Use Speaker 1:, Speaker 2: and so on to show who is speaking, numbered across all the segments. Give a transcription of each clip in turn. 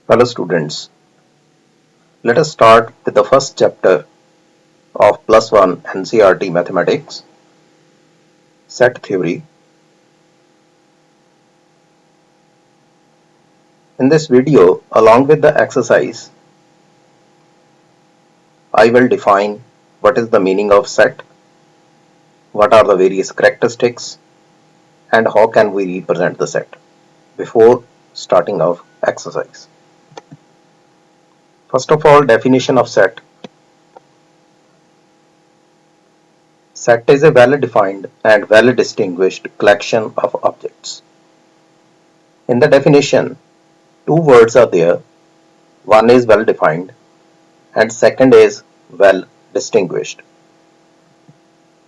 Speaker 1: Hello students, let us start with the first chapter of Plus One NCERT Mathematics, Set Theory. In this video, along with the exercise, I will define what is the meaning of set, what are the various characteristics, and how can we represent the set before starting our exercise. First of all, definition of set. Set is a well-defined and well-distinguished collection of objects. In the definition, two words are there. One is well-defined and second is well-distinguished.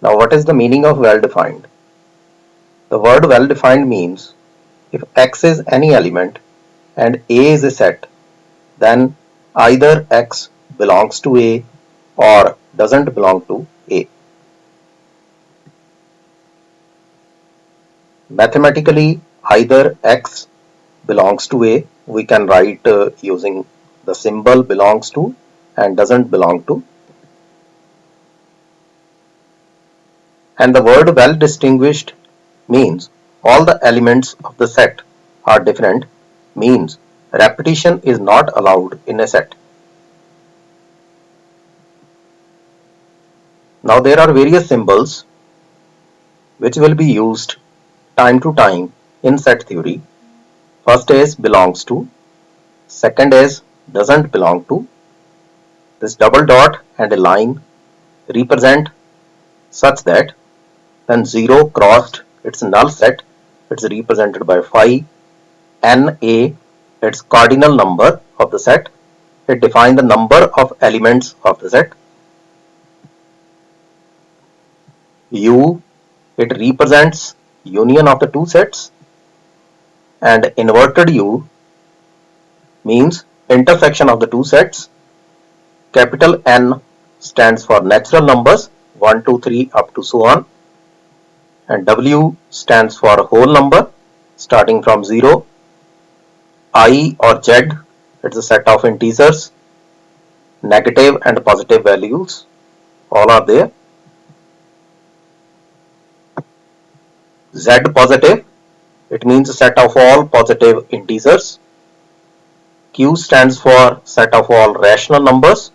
Speaker 1: Now, what is the meaning of well-defined? The word well-defined means if X is any element and A is a set, then either X belongs to A or doesn't belong to A. Mathematically, either X belongs to A, we can write using the symbol belongs to and doesn't belong to. And the word well distinguished means all the elements of the set are different, means repetition is not allowed in a set. Now there are various symbols which will be used time to time in set theory. First is belongs to, second is doesn't belong to. This double dot and a line represent such that when 0 crossed its null set, it's represented by phi. Na, its cardinal number of the set. It defines the number of elements of the set. U, it represents union of the two sets. And inverted U means intersection of the two sets. Capital N stands for natural numbers 1, 2, 3 up to so on. And W stands for whole number starting from 0. I or Z, it's a set of integers, negative and positive values, all are there. Z positive, it means a set of all positive integers. Q stands for set of all rational numbers.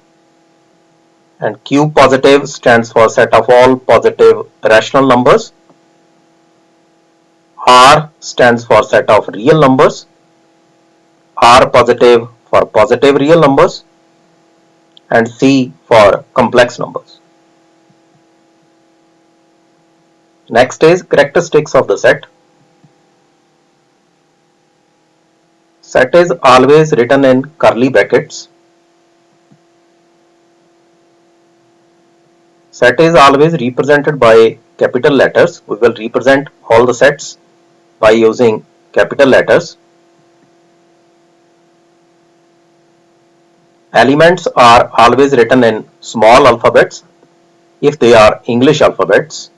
Speaker 1: And Q positive stands for set of all positive rational numbers. R stands for set of real numbers. R positive for positive real numbers. And C for complex numbers. Next is characteristics of the set. Set is always written in curly brackets. Set is always represented by capital letters. We will represent all the sets by using capital letters. Elements are always written in small alphabets if they are English alphabets.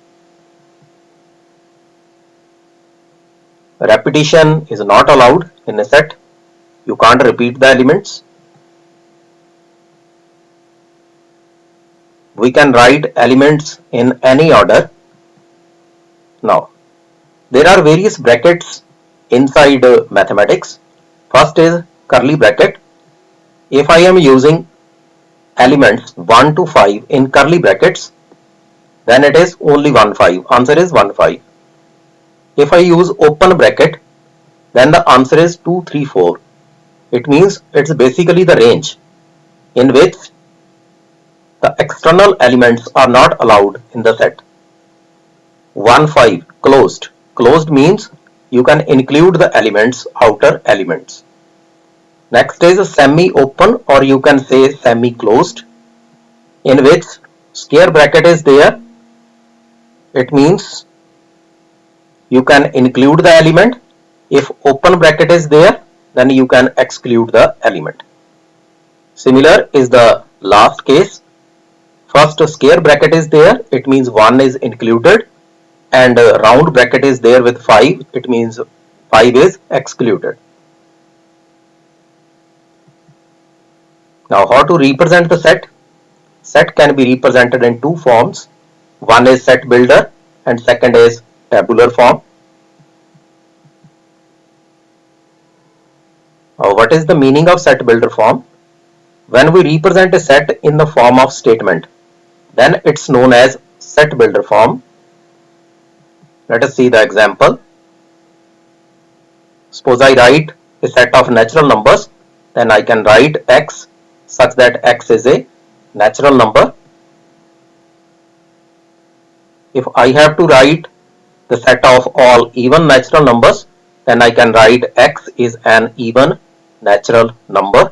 Speaker 1: Repetition is not allowed in a set. You can't repeat the elements. We can write elements in any order. Now, there are various brackets inside mathematics. First is curly bracket. If I am using elements 1 to 5 in curly brackets, then it is only 1, 5. Answer is 1, 5. If I use open bracket, then the answer is 2, 3, 4. It means it's basically the range in which the external elements are not allowed in the set. 1, 5 closed. Closed means you can include the elements, outer elements. Next is semi-open, or you can say semi-closed, in which square bracket is there. It means you can include the element. If open bracket is there, then you can exclude the element. Similar is the last case. First square bracket is there, it means 1 is included, and round bracket is there with 5, it means 5 is excluded. Now how to represent the set? Set can be represented in two forms. One is set builder and second is tabular form. What is the meaning of set builder form? When we represent a set in the form of statement, then it's known as set builder form. Let us see the example. Suppose I write a set of natural numbers, then I can write x such that x is a natural number. If I have to write the set of all even natural numbers, then I can write x is an even natural number.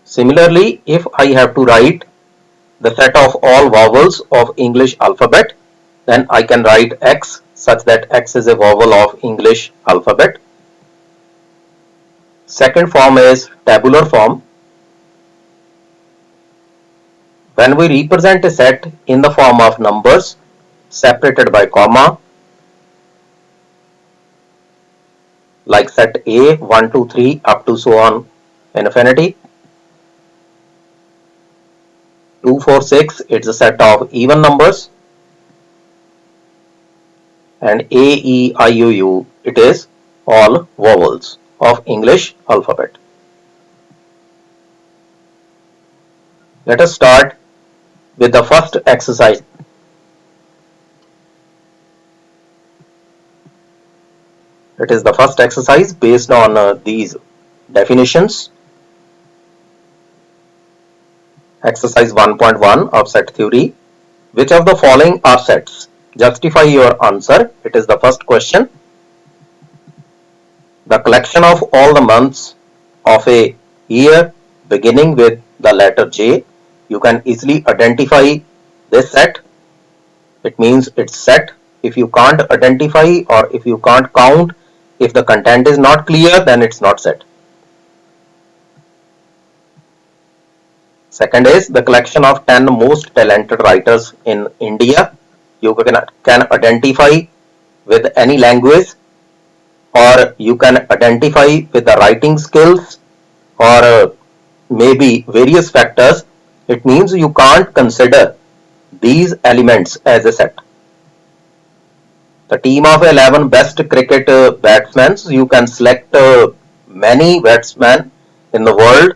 Speaker 1: Similarly, if I have to write the set of all vowels of English alphabet, then I can write x such that x is a vowel of English alphabet. Second form is tabular form. When we represent a set in the form of numbers separated by comma, like set A 1, 2, 3 up to so on infinity, 2, 4, 6, it's a set of even numbers, and A, E, I, O, U, it is all vowels of English alphabet. Let us start with the first exercise. It is the first exercise based on these definitions. Exercise 1.1 of set theory. Which of the following are sets? Justify your answer. It is the first question. The collection of all the months of a year beginning with the letter J. You can easily identify this set. It means it's set. If you can't identify or if you can't count, if the content is not clear, then it's not set. Second is the collection of 10 most talented writers in India. You can identify with any language, or you can identify with the writing skills, or maybe various factors. It means you can't consider these elements as a set. The team of 11 best cricket batsmen, you can select many batsmen in the world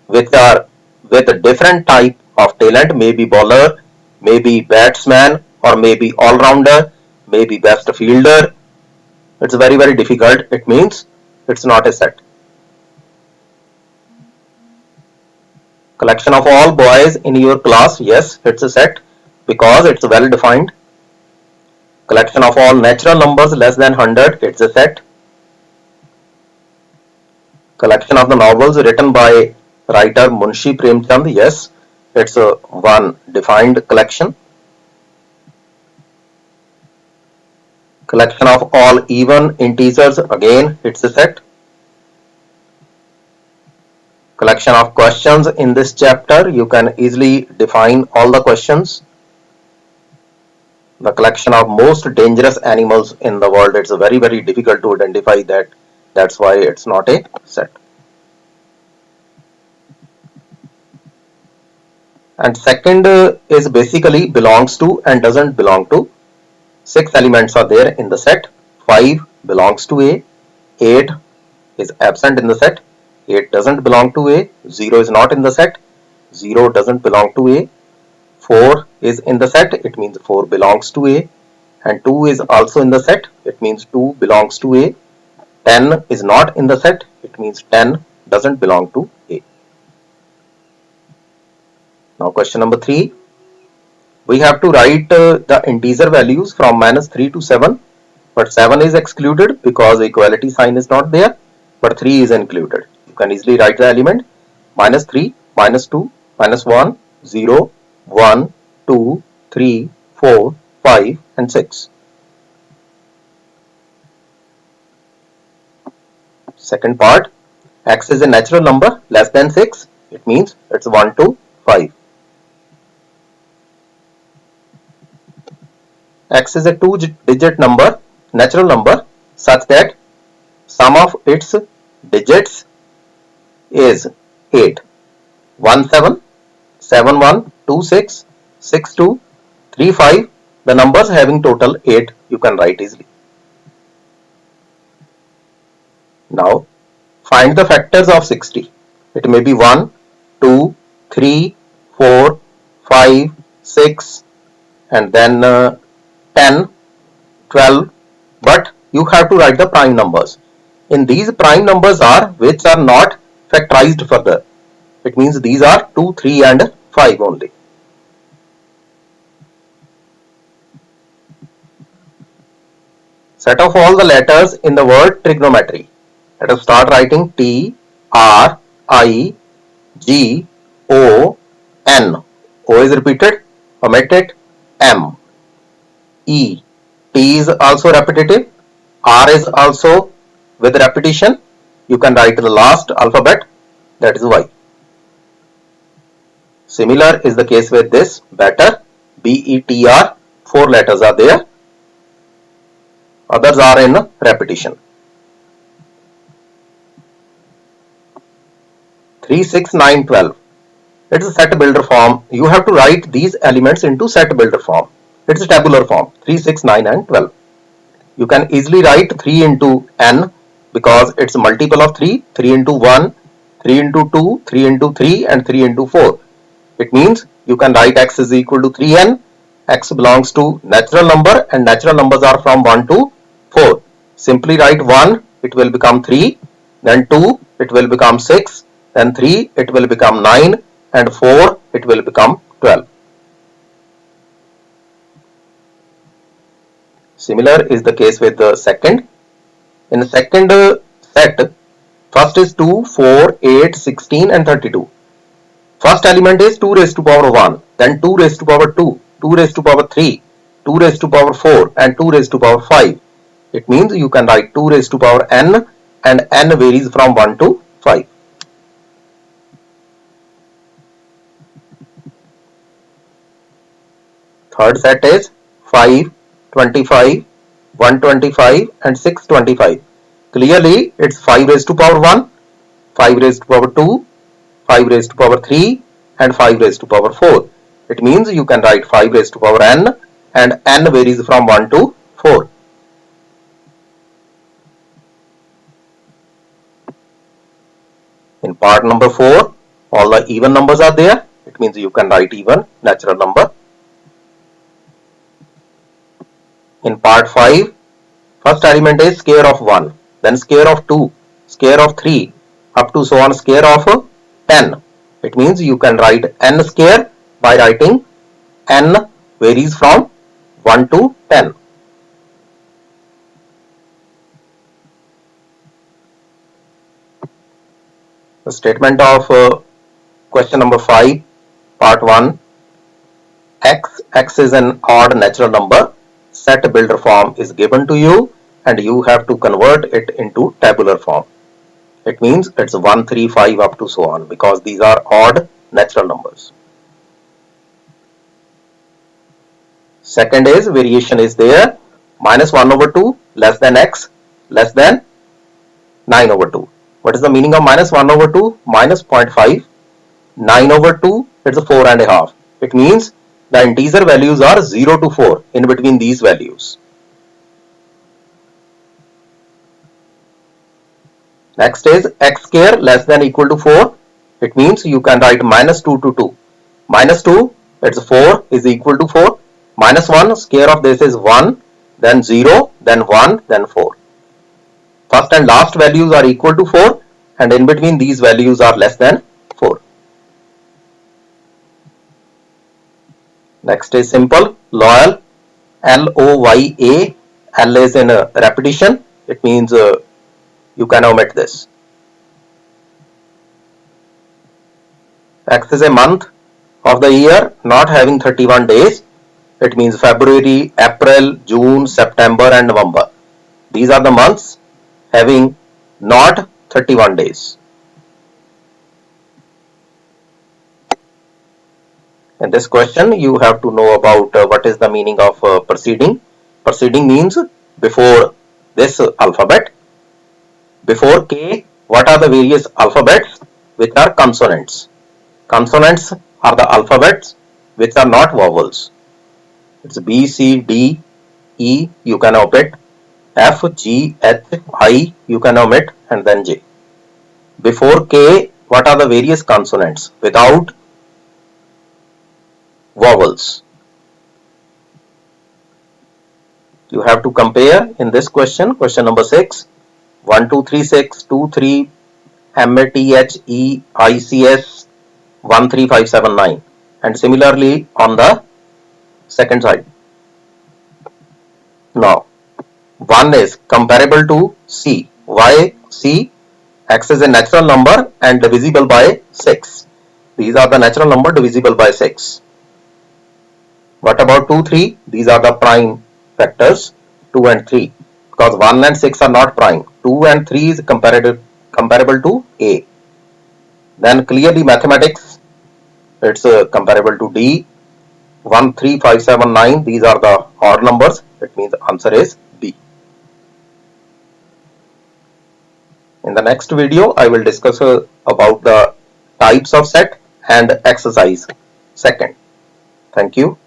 Speaker 1: which are with a different type of talent, maybe bowler, maybe batsman, or maybe all-rounder, maybe best fielder. It's very, very difficult. It means it's not a set. Collection of all boys in your class, yes, it's a set because it's well defined. Collection of all natural numbers less than 100, it's a set. Collection of the novels written by writer Munshi Premchand, yes, it's a one defined collection. Collection of all even integers, again it's a set. Collection of questions in this chapter, you can easily define all the questions. The collection of most dangerous animals in the world, it's very, very difficult to identify that. That's why it's not a set. And second is basically belongs to and doesn't belong to. 6 elements are there in the set. 5 belongs to A. 8 is absent in the set. 8 doesn't belong to A. 0 is not in the set. 0 doesn't belong to A. 4 is in the set. It means 4 belongs to A. And 2 is also in the set. It means 2 belongs to A. 10 is not in the set. It means 10 doesn't belong to A. Now question number 3. We have to write the integer values from -3 to 7. But 7 is excluded because equality sign is not there. But 3 is included. You can easily write the element -3, -2, -1, 0, 1, 2, 3, 4, 5 and 6. Second part, x is a natural number less than 6. It means it's 1 to 5. X is a 2-digit number, natural number, such that sum of its digits is 8. 17, 71, 26, 62, 35. The numbers having total 8 you can write easily. Now find the factors of 60. It may be 1, 2, 3, 4, 5, 6 and then 10, 12, but you have to write the prime numbers. In these prime numbers are which are not factorized further. It means these are 2, 3 and 5 only. Set off all the letters in the word trigonometry. Let us start writing T, R, I, G, O, N. O is repeated, omit it. M, E. T is also repetitive. R is also with repetition. You can write the last alphabet, that is Y. Similar is the case with this better. B, E, T, R. 4 letters are there. Others are in repetition. 3, 6, 9, 12. It's a set builder form. You have to write these elements into set builder form. It's a tabular form. 3, 6, 9 and 12. You can easily write 3 into n because it's a multiple of 3. 3 into 1, 3 into 2, 3 into 3 and 3 into 4. It means you can write x is equal to 3n. X belongs to natural number and natural numbers are from 1 to 4. Simply write 1, it will become 3. Then 2, it will become 6. Then 3, it will become 9. And 4, it will become 12. Similar is the case with the second. In the second set, first is 2, 4, 8, 16 and 32. First element is 2 raised to power 1, then 2 raised to power 2, 2 raised to power 3, 2 raised to power 4 and 2 raised to power 5. It means you can write 2 raised to power n and n varies from 1 to 5. Third set is 5, 25, 125 and 625. Clearly it's 5 raised to power 1, 5 raised to power 2, 5 raised to power 3 and 5 raised to power 4. It means you can write 5 raised to power n and n varies from 1 to 4. In part number 4, all the even numbers are there. It means you can write even natural number. In part 5, first element is square of 1, then square of 2, square of 3, up to so on square of 10. It means you can write n square by writing n varies from 1 to 10. The statement of question number 5, part 1. X is an odd natural number. Set builder form is given to you and you have to convert it into tabular form. It means it's 1, 3, 5 up to so on because these are odd natural numbers. Second is variation is there. Minus 1 over 2 less than x less than 9 over 2. What is the meaning of minus 1 over 2? Minus 0.5. 9 over 2, it's a 4.5. It means the integer values are 0 to 4 in between these values. Next is x square less than equal to 4. It means you can write minus 2 to 2. Minus 2, it's 4 is equal to 4. Minus 1, square of this is 1, then 0, then 1, then 4. First and last values are equal to 4 and in between these values are less than 4. Next is simple, loyal, L-O-Y-A, L is in repetition, it means you can omit this. X is a month of the year not having 31 days, it means February, April, June, September and November. These are the months having not 31 days. In this question, you have to know about what is the meaning of preceding. Preceding means before this alphabet. Before K, what are the various alphabets? which are consonants. Consonants are the alphabets which are not vowels. It's B, C, D, E, you can omit. F, G, H, I, you can omit, and then J. Before K, what are the various consonants without vowels? You have to compare in this question, question number 6, 1, 2, 3, 6, 2, 3, MATHE, ICS, 1, 3, 5, 7, 9. And similarly on the second side. Now, 1 is comparable to C. Why C? X is a natural number and divisible by 6. These are the natural number divisible by 6. What about 2, 3? These are the prime factors 2 and 3. Because 1 and 6 are not prime. 2 and 3 is comparable to A. Then clearly mathematics, it's comparable to D. 1, 3, 5, 7, 9. These are the odd numbers. It means the answer is B. In the next video, I will discuss about the types of set and exercise second. Thank you.